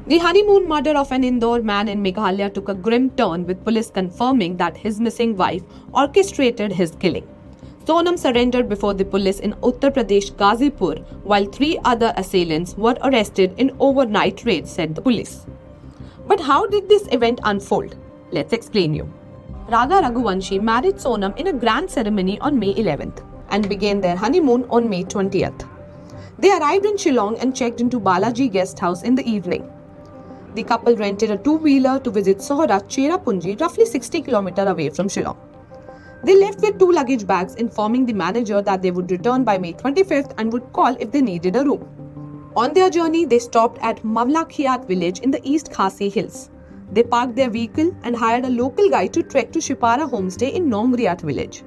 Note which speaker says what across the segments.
Speaker 1: The honeymoon murder of an Indore man in Meghalaya took a grim turn, with police confirming that his missing wife orchestrated his killing. Sonam surrendered before the police in Uttar Pradesh, Ghazipur, while 3 other assailants were arrested in overnight raids, said the police. But how did this event unfold? Let's explain you. Raja Raghuvanshi married Sonam in a grand ceremony on May 11th and began their honeymoon on May 20th. They arrived in Shilong and checked into Balaji guest house in the evening. The couple rented a two-wheeler to visit Sohra, Cherrapunji, roughly 60 km away from Shilong. They left with 2 luggage bags, informing the manager that they would return by May 25th and would call if they needed a room. On their journey, they stopped at Meghalaya village in the East Khasi Hills. They parked their vehicle and hired a local guide to trek to Shipara homestay in Nongrang village.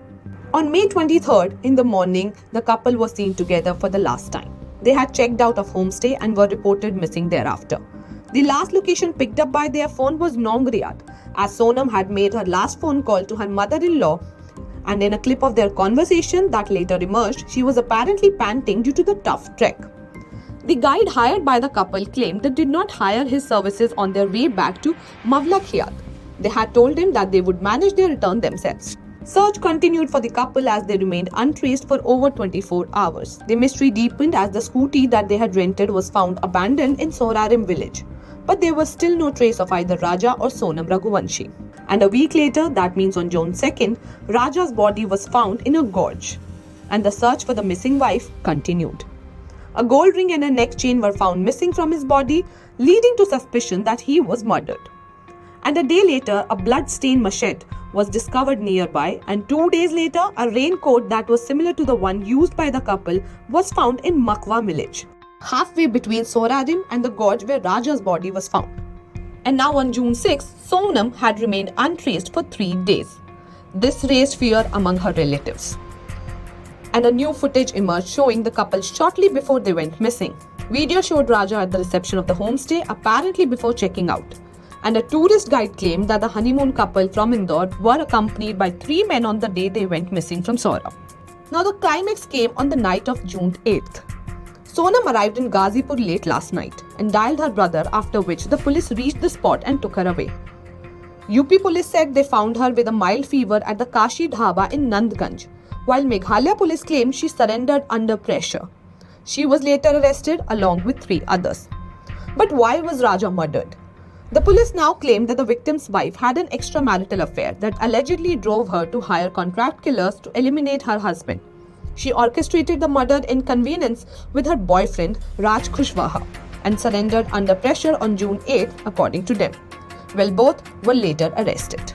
Speaker 1: On May 23rd, in the morning, the couple was seen together for the last time. They had checked out of homestay and were reported missing thereafter. The last location picked up by their phone was Nongrang, as Sonam had made her last phone call to her mother-in-law, and in a clip of their conversation that later emerged, she was apparently panting due to the tough trek. The guide hired by the couple claimed they did not hire his services on their way back to Meghalaya. They had told him that they would manage their return themselves. Search continued for the couple as they remained untraced for over 24 hours. The mystery deepened as the scooty that they had rented was found abandoned in Sorarim village. But there was still no trace of either Raja or Sonam Raghuvanshi. And a week later, that means on June 2nd, Raja's body was found in a gorge. And the search for the missing wife continued. A gold ring and a neck chain were found missing from his body, leading to suspicion that he was murdered. And a day later, a blood-stained machete was discovered nearby, and 2 days later, a raincoat that was similar to the one used by the couple was found in Makwa village, halfway between Sorarim and the gorge where Raja's body was found. And now on June 6, Sonam had remained untraced for 3 days. This raised fear among her relatives. And a new footage emerged showing the couple shortly before they went missing. Video showed Raja at the reception of the homestay, apparently before checking out. And a tourist guide claimed that the honeymoon couple from Indore were accompanied by 3 men on the day they went missing from Sonam. Now the climax came on the night of June 8th. Sonam arrived in Ghazipur late last night and dialed her brother, after which the police reached the spot and took her away. UP police said they found her with a mild fever at the Kashi Dhaba in Nandganj, while Meghalaya police claimed she surrendered under pressure. She was later arrested along with 3 others. But why was Raja murdered? The police now claim that the victim's wife had an extramarital affair that allegedly drove her to hire contract killers to eliminate her husband. She orchestrated the murder in connivance with her boyfriend Raj Kushwaha and surrendered under pressure on June 8th, according to them. Well, both were later arrested.